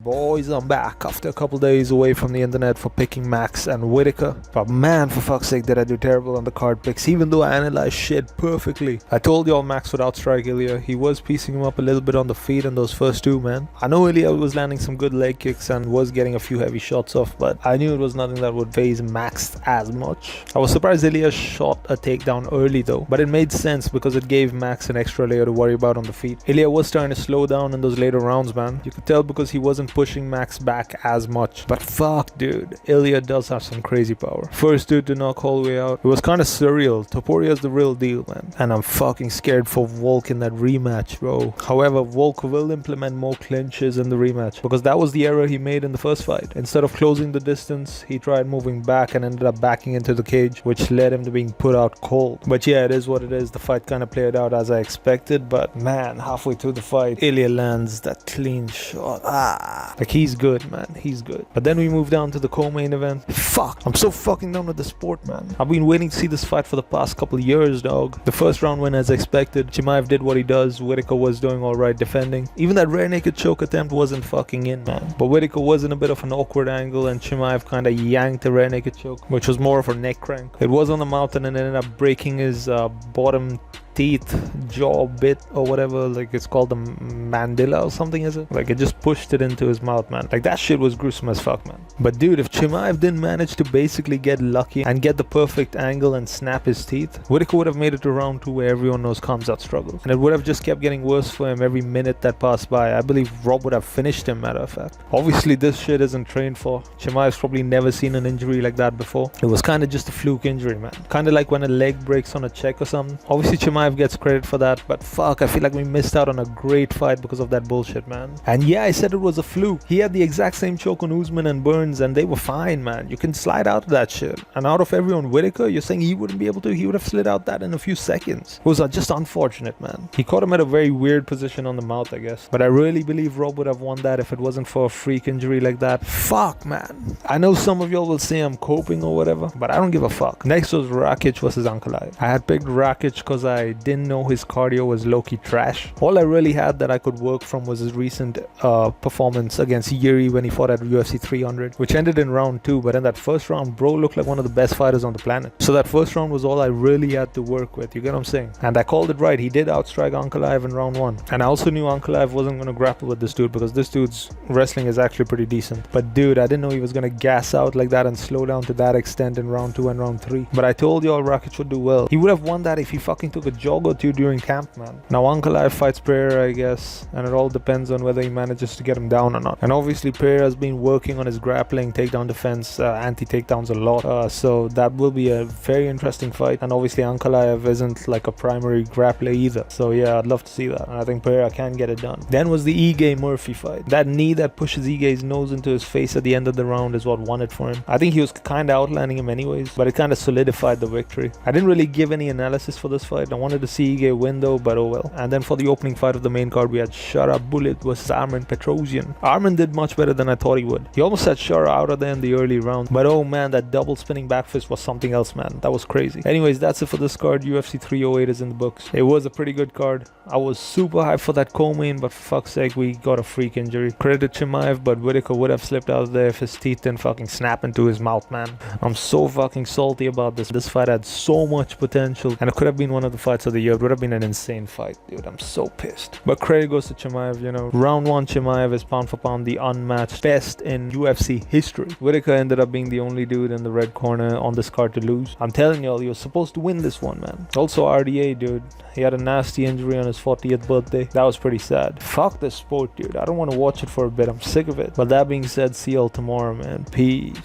Boys, I'm back after a couple days away from the internet for picking Max and Whittaker. But man, for fuck's sake, did I do terrible on the card picks, even though I analyzed shit perfectly. I told y'all Max would outstrike Ilia. He was piecing him up a little bit on the feet in those first two, man. I know Ilia was landing some good leg kicks and was getting a few heavy shots off, but I knew it was nothing that would phase Max as much. I was surprised Ilia shot a takedown early though, but it made sense because it gave Max an extra layer to worry about on the feet. Ilia was starting to slow down in those later rounds, man. You could tell because he wasn't pushing Max back as much. But fuck, dude, Ilia does have some crazy power. First dude to knock Holloway out. It was kind of surreal. Topuria is the real deal, man. And I'm fucking scared for Volk in that rematch, bro. However, Volk will implement more clinches in the rematch because that was the error he made in the first fight. Instead of closing the distance, he tried moving back and ended up backing into the cage, which led him to being put out cold. But yeah, it is what it is. The fight kind of played out as I expected, but man, halfway through the fight, Ilia lands that clean shot. Like, he's good, man. He's good. But then we move down to the co-main event. Fuck, I'm so fucking done with the sport, man. I've been waiting to see this fight for the past couple years, dog. The first round went as expected. Chimaev did what he does. Whittaker was doing alright defending. Even that rear naked choke attempt wasn't fucking in, man. But Whittaker was in a bit of an awkward angle and Chimaev kind of yanked the rear naked choke, which was more of a neck crank. It was on the mouth and it ended up breaking his bottom teeth, jaw bit or whatever, like it's called the mandilla or something, is it? Like it just pushed it into his mouth, man. Like that shit was gruesome as fuck, man. But dude, if Chimaev didn't manage to basically get lucky and get the perfect angle and snap his teeth, Whittaker would have made it to round 2 where everyone knows Khamzat struggles. And it would have just kept getting worse for him every minute that passed by. I believe Rob would have finished him, matter of fact. Obviously this shit isn't trained for. Chimaev's probably never seen an injury like that before. It was kind of just a fluke injury, man. Kind of like when a leg breaks on a check or something. Obviously Chimaev gets credit for that, but fuck, I feel like we missed out on a great fight because of that bullshit, man. And yeah, I said it was a fluke. He had the exact same choke on Usman and Burns and they were fine, man. You can slide out of that shit. And out of everyone, Whittaker, you're saying he wouldn't be able to? He would have slid out that in a few seconds. It was just unfortunate, man. He caught him at a very weird position on the mouth, I guess. But I really believe Rob would have won that if it wasn't for a freak injury like that. Fuck, man. I know some of y'all will say I'm coping or whatever, but I don't give a fuck. Next was Rakic versus Ankalaev. I had picked Rakic because I didn't know his cardio was low-key trash. All I really had that I could work from was his recent performance against Yuri when he fought at UFC 300, which ended in round 2. But in that first round, bro looked like one of the best fighters on the planet. So that first round was all I really had to work with. You get what I'm saying? And I called it right. He did outstrike Ankalaev in round 1. And I also knew Ankalaev wasn't going to grapple with this dude because this dude's wrestling is actually pretty decent. But dude, I didn't know he was going to gas out like that and slow down to that extent in round 2 and round 3. But I told y'all Rakic would do well. He would have won that if he fucking took a jog or two during camp, man. Now Ankalaev fights Ferreira, I guess, and it all depends on whether he manages to get him down or not. And obviously Ferreira has been working on his grappling, takedown defense, anti-takedowns a lot, so that will be a very interesting fight. And obviously Ankalaev isn't like a primary grappler either, so yeah, I'd love to see that, and I think Ferreira can get it done. Then was the Ige Murphy fight. That knee that pushes Ige's nose into his face at the end of the round is what won it for him. I think he was kind of outlining him anyways, but it kind of solidified the victory. I didn't really give any analysis for this fight. I wanted to see Ige win though, but oh well. And then for the opening fight of the main card, we had Shara Bullet versus Armen Petrosyan. Armen did much better than I thought he would. He almost had Shara out of there in the early round, but oh man, that double spinning back fist was something else, man. That was crazy. Anyways, that's it for this card. UFC 308 is in the books. It was a pretty good card. I was super hyped for that co-main, but for fuck's sake, we got a freak injury. Credit Chimaev, but Whittaker would have slipped out of there if his teeth didn't fucking snap into his mouth, man. I'm so fucking salty about this. This fight had so much potential, and it could have been one of the fights of the year. It would have been an insane fight, dude. I'm so pissed. But credit goes to Chimaev, you know. Round 1, Chimaev is pound for pound the unmatched best in UFC history. Whittaker ended up being the only dude in the red corner on this card to lose. I'm telling y'all, he was supposed to win this one, man. Also RDA, dude. He had a nasty injury on his 40th birthday. That was pretty sad. Fuck this sport, dude. I don't want to watch it for a bit. I'm sick of it. But that being said, see y'all tomorrow, man. Peace.